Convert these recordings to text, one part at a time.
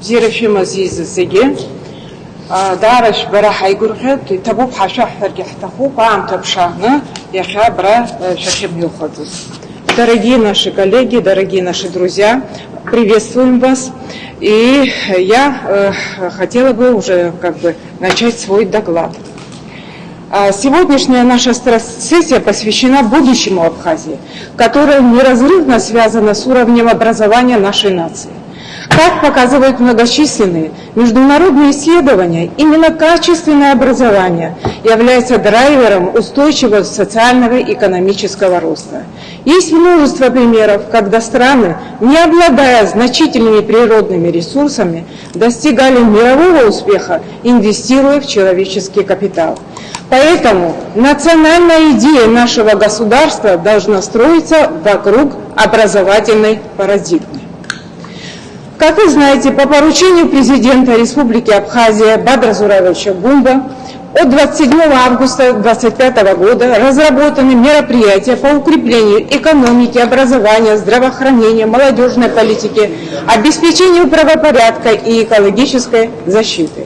Зирафим азиззеге дараш бара хайгурхет табуб хашах таргихтаху пам табшахна яха бра шахиб юхадус. Дорогие наши коллеги, дорогие наши друзья, приветствуем вас. И я хотела бы уже начать свой доклад. Сегодняшняя наша сессия посвящена будущему Абхазии, которая неразрывно связана с уровнем образования нашей нации. Как показывают многочисленные международные исследования, именно качественное образование является драйвером устойчивого социального и экономического роста. Есть множество примеров, когда страны, не обладая значительными природными ресурсами, достигали мирового успеха, инвестируя в человеческий капитал. Поэтому национальная идея нашего государства должна строиться вокруг образовательной парадигмы. Как вы знаете, по поручению президента Республики Абхазия Бадра Зуравовича Гумба от 27 августа 2025 года разработаны мероприятия по укреплению экономики, образования, здравоохранения, молодежной политики, обеспечению правопорядка и экологической защиты.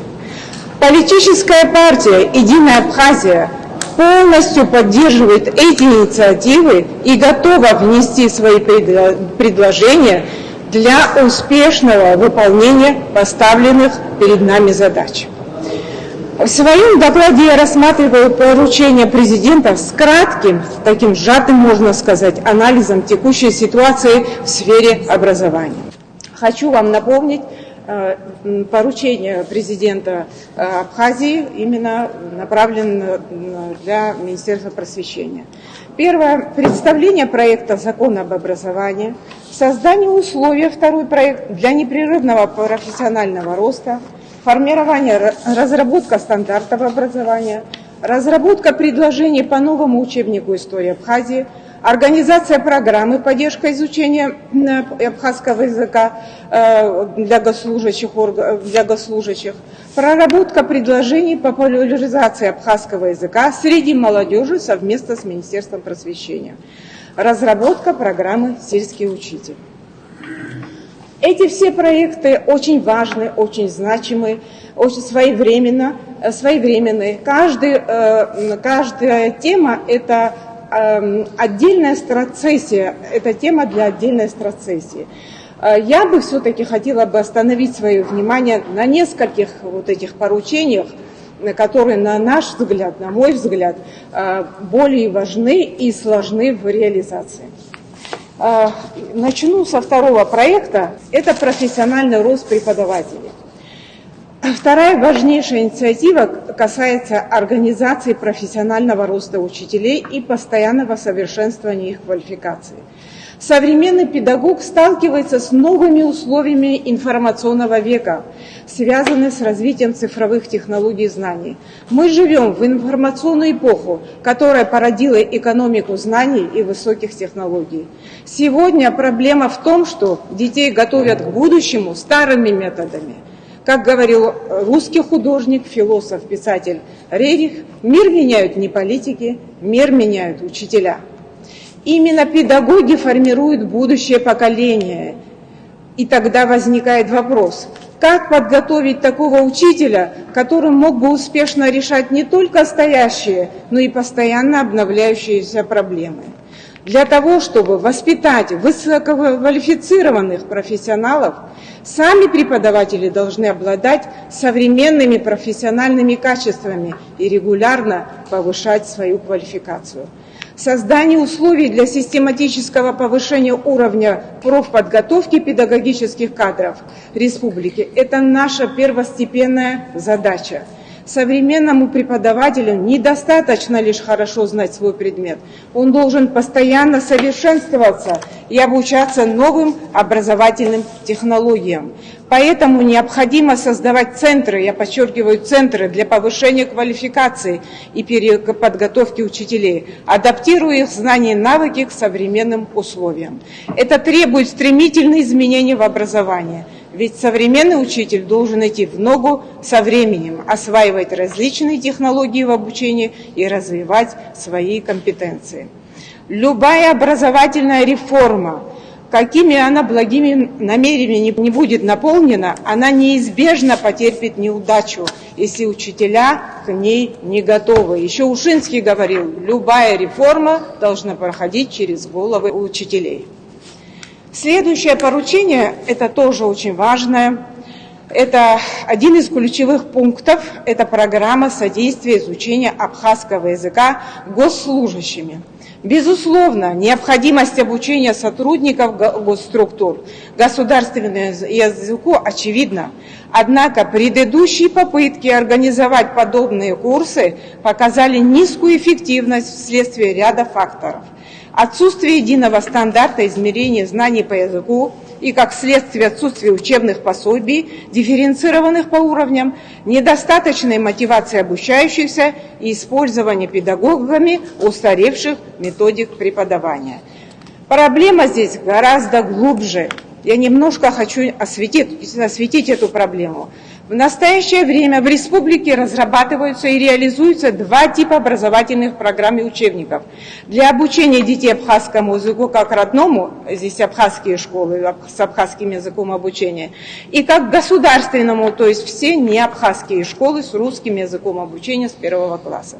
Политическая партия «Единая Абхазия» полностью поддерживает эти инициативы и готова внести свои предложения для успешного выполнения поставленных перед нами задач. В своем докладе я рассматриваю поручение президента с кратким, таким сжатым, можно сказать, анализом текущей ситуации в сфере образования. Хочу вам напомнить поручение президента Абхазии, именно направлено для Министерства просвещения. Первое – представление проекта закона об образовании, создание условий, второй проект, для непрерывного профессионального роста, формирование, разработка стандартов образования, разработка предложений по новому учебнику истории Абхазии, организация программы поддержка изучения абхазского языка для госслужащих, проработка предложений по популяризации абхазского языка среди молодежи совместно с Министерством просвещения, разработка программы «Сельский учитель». Эти все проекты очень важны, очень значимы, очень своевременные. Каждая тема – это отдельная страцессия, это тема для отдельной страцессии. Я бы все-таки хотела бы остановить свое внимание на нескольких вот этих поручениях, которые, на наш взгляд, на мой взгляд, более важны и сложны в реализации. Начну со второго проекта, это профессиональный рост преподавателей. Вторая важнейшая инициатива касается организации профессионального роста учителей и постоянного совершенствования их квалификации. Современный педагог сталкивается с новыми условиями информационного века, связанными с развитием цифровых технологий и знаний. Мы живем в информационную эпоху, которая породила экономику знаний и высоких технологий. Сегодня проблема в том, что детей готовят к будущему старыми методами. Как говорил русский художник, философ, писатель Рерих, мир меняют не политики, мир меняют учителя. Именно педагоги формируют будущее поколение. И тогда возникает вопрос, как подготовить такого учителя, который мог бы успешно решать не только стоящие, но и постоянно обновляющиеся проблемы. Для того, чтобы воспитать высококвалифицированных профессионалов, сами преподаватели должны обладать современными профессиональными качествами и регулярно повышать свою квалификацию. Создание условий для систематического повышения уровня профподготовки педагогических кадров республики – это наша первостепенная задача. Современному преподавателю недостаточно лишь хорошо знать свой предмет. Он должен постоянно совершенствоваться и обучаться новым образовательным технологиям. Поэтому необходимо создавать центры, я подчеркиваю, центры для повышения квалификации и переподготовки учителей, адаптируя их знания и навыки к современным условиям. Это требует стремительных изменений в образовании. Ведь современный учитель должен идти в ногу со временем, осваивать различные технологии в обучении и развивать свои компетенции. Любая образовательная реформа, какими она благими намерениями не будет наполнена, она неизбежно потерпит неудачу, если учителя к ней не готовы. Еще Ушинский говорил, любая реформа должна проходить через головы учителей. Следующее поручение, это тоже очень важное, это один из ключевых пунктов, это программа содействия изучения абхазского языка госслужащими. Безусловно, необходимость обучения сотрудников госструктур государственному языку очевидна. Однако предыдущие попытки организовать подобные курсы показали низкую эффективность вследствие ряда факторов. Отсутствие единого стандарта измерения знаний по языку и, как следствие, отсутствие учебных пособий, дифференцированных по уровням, недостаточной мотивации обучающихся и использование педагогами устаревших методик преподавания. Проблема здесь гораздо глубже. Я немножко хочу осветить эту проблему. В настоящее время в республике разрабатываются и реализуются два типа образовательных программ и учебников. Для обучения детей абхазскому языку как родному, здесь абхазские школы с абхазским языком обучения, и как государственному, то есть все неабхазские школы с русским языком обучения с 1 класса.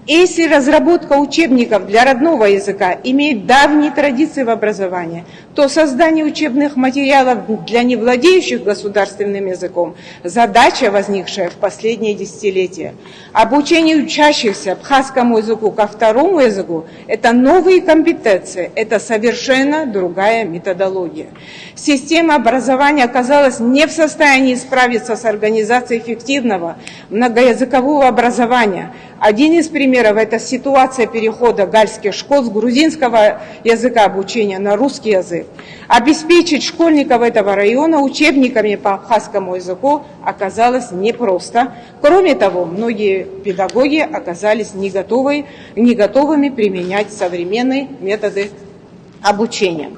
Если разработка учебников для родного языка имеет давние традиции в образовании, то создание учебных материалов для невладеющих государственным языком – задача, возникшая в последние десятилетия. Обучение учащихся абхазскому языку ко второму языку – это новые компетенции, это совершенно другая методология. Система образования оказалась не в состоянии справиться с организацией эффективного многоязыкового образования. Один из примеров – это ситуация перехода гальских школ с грузинского языка обучения на русский язык. Обеспечить школьников этого района учебниками по абхазскому языку оказалось непросто. Кроме того, многие педагоги оказались не готовыми применять современные методы обучения.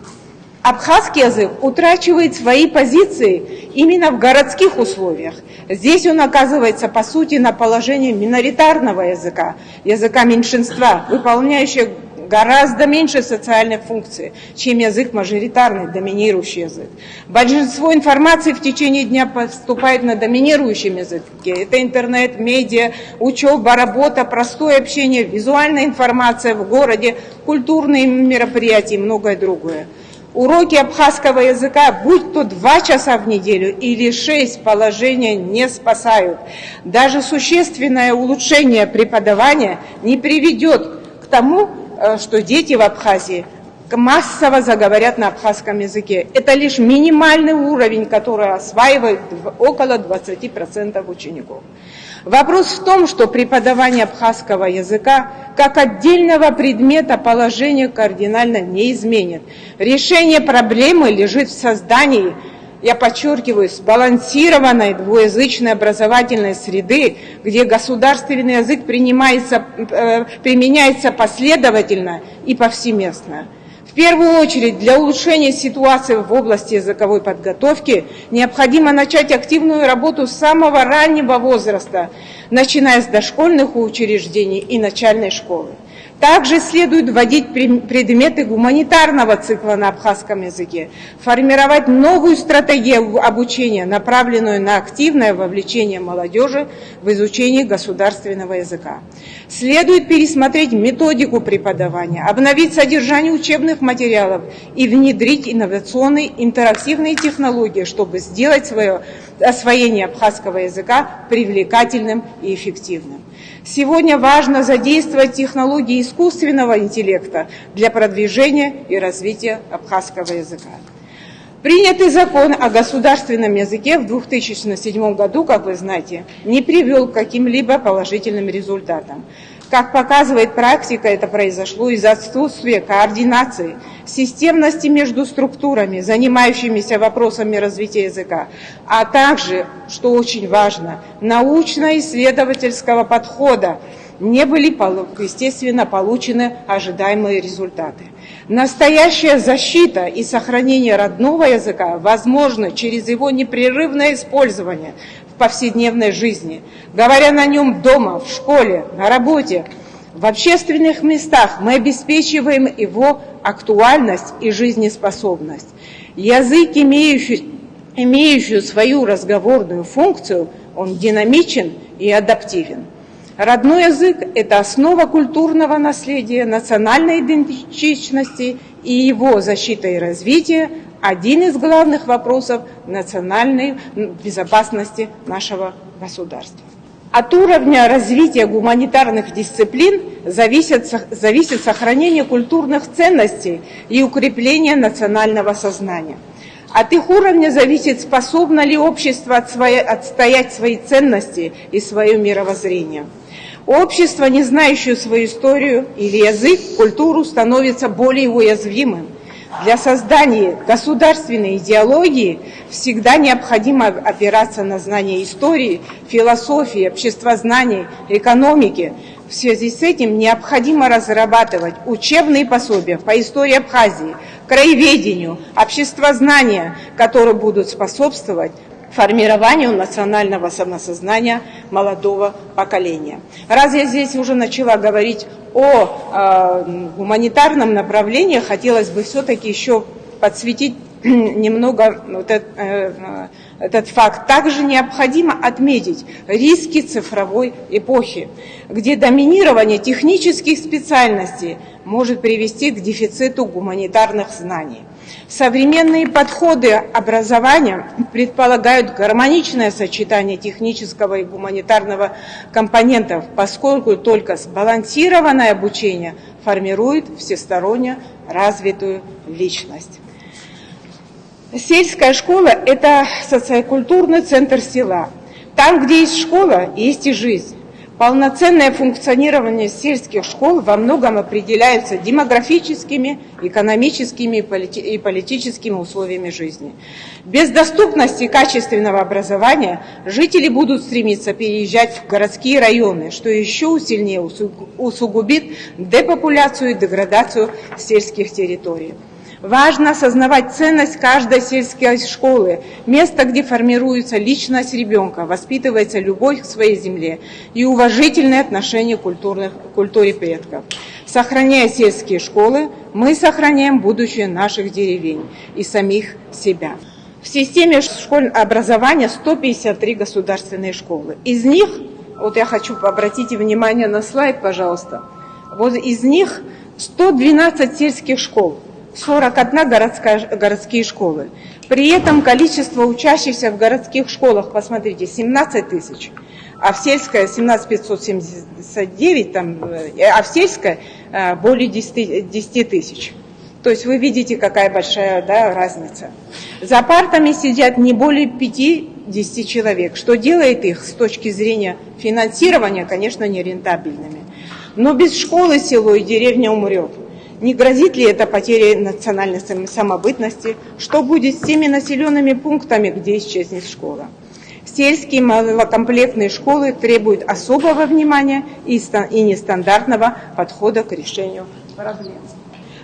Абхазский язык утрачивает свои позиции именно в городских условиях. Здесь он оказывается, по сути, на положении миноритарного языка, языка меньшинства, выполняющего гораздо меньше социальных функций, чем язык мажоритарный, доминирующий язык. Большинство информации в течение дня поступает на доминирующем языке. Это интернет, медиа, учеба, работа, простое общение, визуальная информация в городе, культурные мероприятия и многое другое. Уроки абхазского языка, будь то 2 часа в неделю или 6, положения не спасают. Даже существенное улучшение преподавания не приведет к тому, что дети в Абхазии массово заговорят на абхазском языке. Это лишь минимальный уровень, который осваивает около 20% учеников. Вопрос в том, что преподавание абхазского языка как отдельного предмета положение кардинально не изменит. Решение проблемы лежит в создании, я подчеркиваю, сбалансированной двуязычной образовательной среды, где государственный язык применяется последовательно и повсеместно. В первую очередь, для улучшения ситуации в области языковой подготовки необходимо начать активную работу с самого раннего возраста, начиная с дошкольных учреждений и начальной школы. Также следует вводить предметы гуманитарного цикла на абхазском языке, формировать новую стратегию обучения, направленную на активное вовлечение молодежи в изучение государственного языка. Следует пересмотреть методику преподавания, обновить содержание учебных материалов и внедрить инновационные интерактивные технологии, чтобы сделать свое освоение абхазского языка привлекательным и эффективным. Сегодня важно задействовать технологии искусственного интеллекта для продвижения и развития абхазского языка. Принятый закон о государственном языке в 2007 году, как вы знаете, не привел к каким-либо положительным результатам. Как показывает практика, это произошло из-за отсутствия координации, системности между структурами, занимающимися вопросами развития языка, а также, что очень важно, научно-исследовательского подхода. Не были, естественно, получены ожидаемые результаты. Настоящая защита и сохранение родного языка возможно через его непрерывное использование в повседневной жизни, говоря на нем дома, в школе, на работе, В общественных местах мы обеспечиваем его актуальность и жизнеспособность. Язык, имеющий свою разговорную функцию, он динамичен и адаптивен. Родной язык – это основа культурного наследия, национальной идентичности, и его защита и развитие – один из главных вопросов национальной безопасности нашего государства. От уровня развития гуманитарных дисциплин зависит сохранение культурных ценностей и укрепление национального сознания. От их уровня зависит, способно ли общество отстоять свои ценности и свое мировоззрение. Общество, не знающее свою историю или язык, культуру, становится более уязвимым. Для создания государственной идеологии всегда необходимо опираться на знания истории, философии, обществознания, экономики. В связи с этим необходимо разрабатывать учебные пособия по истории Абхазии, краеведению, обществознания, которые будут способствовать формированию национального самосознания молодого поколения. Раз я здесь уже начала говорить о гуманитарном направлении, хотелось бы все-таки еще подсветить немного этот факт. Также необходимо отметить риски цифровой эпохи, где доминирование технических специальностей может привести к дефициту гуманитарных знаний. Современные подходы образования предполагают гармоничное сочетание технического и гуманитарного компонентов, поскольку только сбалансированное обучение формирует всесторонне развитую личность. Сельская школа – это социокультурный центр села. Там, где есть школа, есть и жизнь. Полноценное функционирование сельских школ во многом определяется демографическими, экономическими и политическими условиями жизни. Без доступности качественного образования жители будут стремиться переезжать в городские районы, что еще сильнее усугубит депопуляцию и деградацию сельских территорий. Важно осознавать ценность каждой сельской школы, место, где формируется личность ребенка, воспитывается любовь к своей земле и уважительное отношение к культуре предков. Сохраняя сельские школы, мы сохраняем будущее наших деревень и самих себя. В системе школьного образования 153 государственные школы. Из них, вот я хочу обратить внимание на слайд, пожалуйста, вот из них 112 сельских школ. 41 городские школы. При этом количество учащихся в городских школах, посмотрите, 17 тысяч, а в сельской 17 579, а в сельской более 10 тысяч. То есть вы видите, какая большая разница. За партами сидят не более 5-10 человек, что делает их с точки зрения финансирования, конечно, нерентабельными. Но без школы село и деревня умрет. Не грозит ли это потерей национальной самобытности? Что будет с теми населенными пунктами, где исчезнет школа? Сельские малокомплектные школы требуют особого внимания и нестандартного подхода к решению проблем.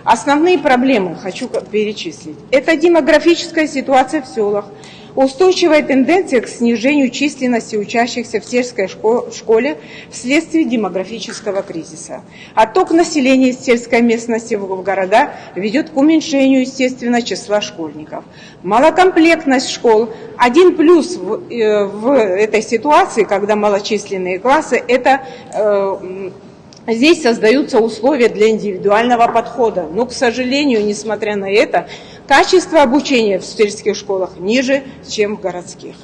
Основные проблемы хочу перечислить. Это демографическая ситуация в селах, устойчивая тенденция к снижению численности учащихся в сельской школе вследствие демографического кризиса. Отток населения из сельской местности в города ведет к уменьшению, естественно, числа школьников. Малокомплектность школ. Один плюс в этой ситуации, когда малочисленные классы, это здесь создаются условия для индивидуального подхода. Но, к сожалению, несмотря на это, качество обучения в сельских школах ниже, чем в городских.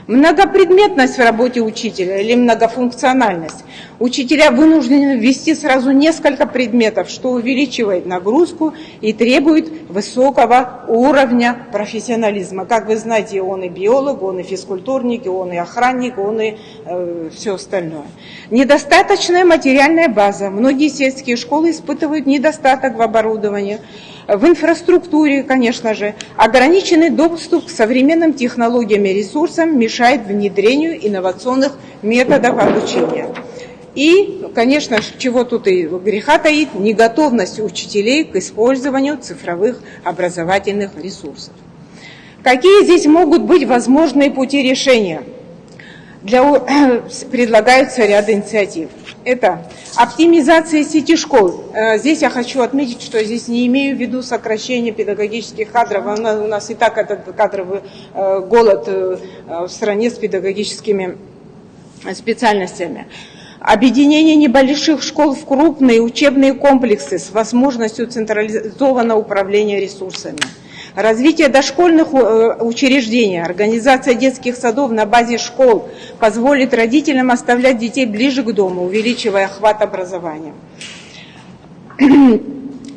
Многопредметность в работе учителя или многофункциональность. Учителя вынуждены ввести сразу несколько предметов, что увеличивает нагрузку и требует высокого уровня профессионализма. Как вы знаете, он и биолог, он и физкультурник, он и охранник, он и все остальное. Недостаточная материальная база. Многие сельские школы испытывают недостаток в оборудовании. В инфраструктуре, конечно же, ограниченный доступ к современным технологиям и ресурсам мешает внедрению инновационных методов обучения. И, конечно, чего тут и греха таит, неготовность учителей к использованию цифровых образовательных ресурсов. Какие здесь могут быть возможные пути решения? Предлагаются ряд инициатив. Это оптимизация сети школ. Здесь я хочу отметить, что здесь не имею в виду сокращение педагогических кадров. У нас и так этот кадровый голод в стране с педагогическими специальностями. Объединение небольших школ в крупные учебные комплексы с возможностью централизованного управления ресурсами. Развитие дошкольных учреждений, организация детских садов на базе школ позволит родителям оставлять детей ближе к дому, увеличивая охват образования.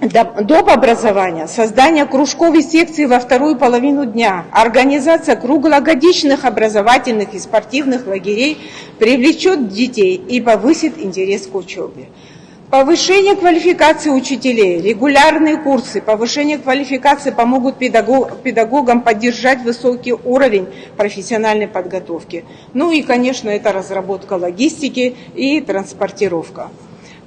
Доп. Образование, создание кружков и секций во вторую половину дня, организация круглогодичных образовательных и спортивных лагерей привлечет детей и повысит интерес к учебе. Повышение квалификации учителей, регулярные курсы, повышение квалификации помогут педагогам поддержать высокий уровень профессиональной подготовки. Ну и, конечно, это разработка логистики и транспортировка.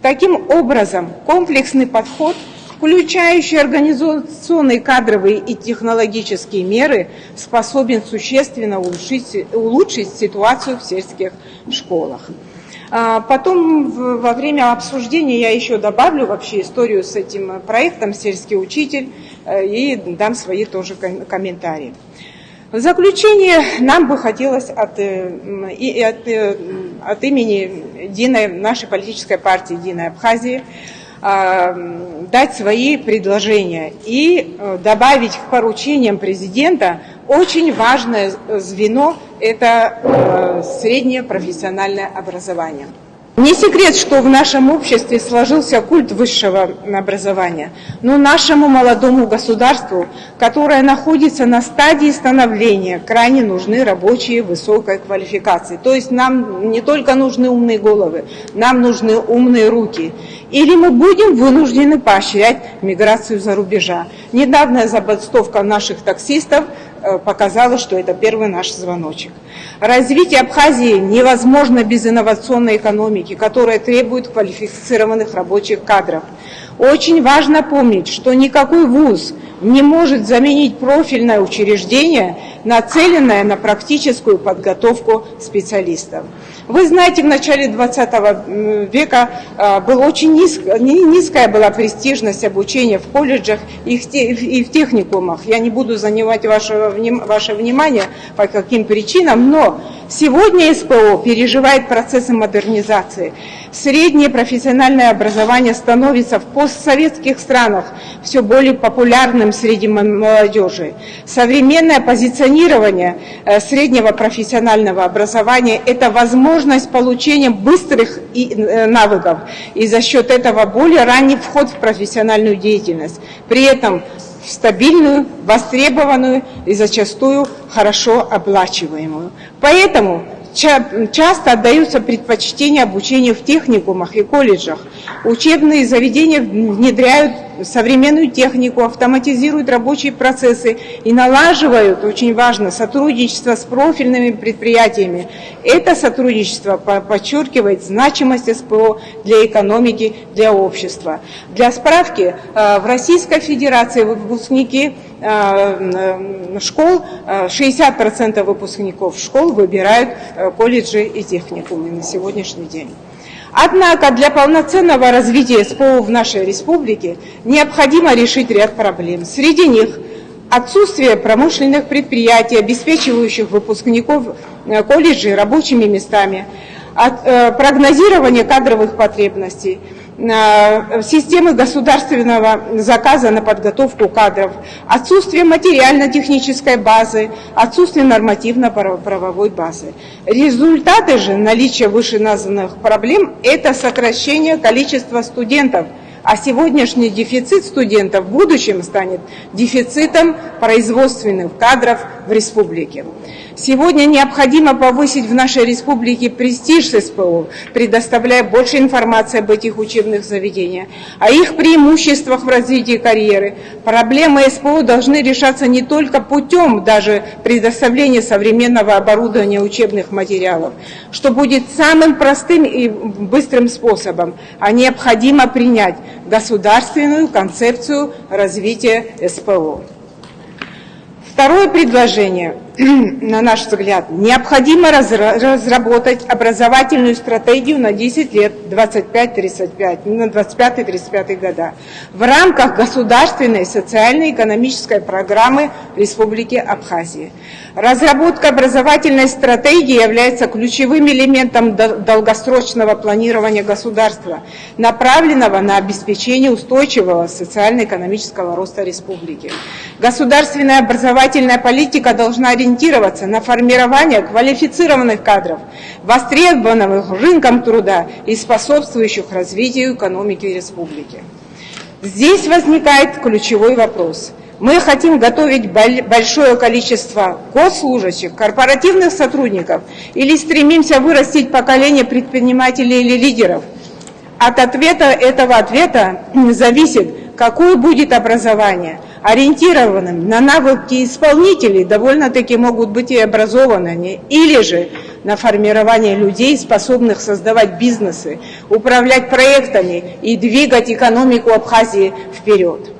Таким образом, комплексный подход, включающий организационные, кадровые и технологические меры, способен существенно улучшить ситуацию в сельских школах. Потом во время обсуждения я еще добавлю вообще историю с этим проектом «Сельский учитель» и дам свои тоже комментарии. В заключение нам бы хотелось от имени нашей политической партии «Единая Абхазия» дать свои предложения и добавить к поручениям президента очень важное звено – это среднее профессиональное образование. Не секрет, что в нашем обществе сложился культ высшего образования, но нашему молодому государству, которое находится на стадии становления, крайне нужны рабочие высокой квалификации. То есть нам не только нужны умные головы, нам нужны умные руки. Или мы будем вынуждены поощрять миграцию за рубежа. Недавняя забастовка наших таксистов показала, что это первый наш звоночек. Развитие Абхазии невозможно без инновационной экономики, которая требует квалифицированных рабочих кадров. Очень важно помнить, что никакой вуз не может заменить профильное учреждение, нацеленное на практическую подготовку специалистов. Вы знаете, в начале 20 века была очень низкая была престижность обучения в колледжах и в техникумах. Я не буду занимать ваше внимание по каким причинам, но сегодня СПО переживает процессы модернизации. Среднее профессиональное образование становится в постсоветских странах все более популярным среди молодежи. Современное позиционирование среднего профессионального образования – это возможность получения быстрых навыков и за счет этого более ранний вход в профессиональную деятельность. При этом стабильную, востребованную и зачастую хорошо оплачиваемую. Поэтому часто отдаются предпочтение обучению в техникумах и колледжах. Учебные заведения внедряют современную технику, автоматизируют рабочие процессы и налаживают, очень важно, сотрудничество с профильными предприятиями. Это сотрудничество подчеркивает значимость СПО для экономики, для общества. Для справки, в Российской Федерации выпускники школ, 60% выпускников школ выбирают колледжи и техникумы на сегодняшний день. Однако для полноценного развития СПО в нашей республике необходимо решить ряд проблем. Среди них отсутствие промышленных предприятий, обеспечивающих выпускников колледжей рабочими местами, прогнозирование кадровых потребностей, системы государственного заказа на подготовку кадров, отсутствие материально-технической базы, отсутствие нормативно-правовой базы. Результаты же наличия вышеназванных проблем – это сокращение количества студентов, а сегодняшний дефицит студентов в будущем станет дефицитом производственных кадров в республике. Сегодня необходимо повысить в нашей республике престиж СПО, предоставляя больше информации об этих учебных заведениях, о их преимуществах в развитии карьеры. Проблемы СПО должны решаться не только путем даже предоставления современного оборудования учебных материалов, что будет самым простым и быстрым способом, а необходимо принять государственную концепцию развития СПО. Второе предложение на наш взгляд, необходимо разработать образовательную стратегию на 10 лет, 25-35, на 25-35 года, в рамках государственной социально-экономической программы Республики Абхазия. Разработка образовательной стратегии является ключевым элементом долгосрочного планирования государства, направленного на обеспечение устойчивого социально-экономического роста республики. Государственная образовательная политика должна ориентироваться на формирование квалифицированных кадров, востребованных рынком труда и способствующих развитию экономики республики. Здесь возникает ключевой вопрос. Мы хотим готовить большое количество госслужащих, корпоративных сотрудников или стремимся вырастить поколение предпринимателей или лидеров? От этого ответа зависит, какое будет образование. Ориентированным на навыки исполнителей довольно-таки могут быть и образованные, или же на формирование людей, способных создавать бизнесы, управлять проектами и двигать экономику Абхазии вперед.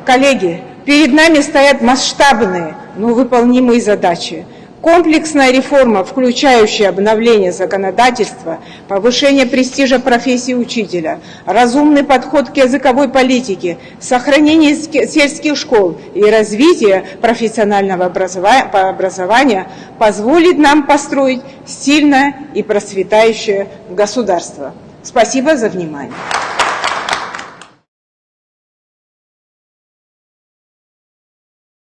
Коллеги, перед нами стоят масштабные, но выполнимые задачи. Комплексная реформа, включающая обновление законодательства, повышение престижа профессии учителя, разумный подход к языковой политике, сохранение сельских школ и развитие профессионального образования позволит нам построить сильное и процветающее государство. Спасибо за внимание.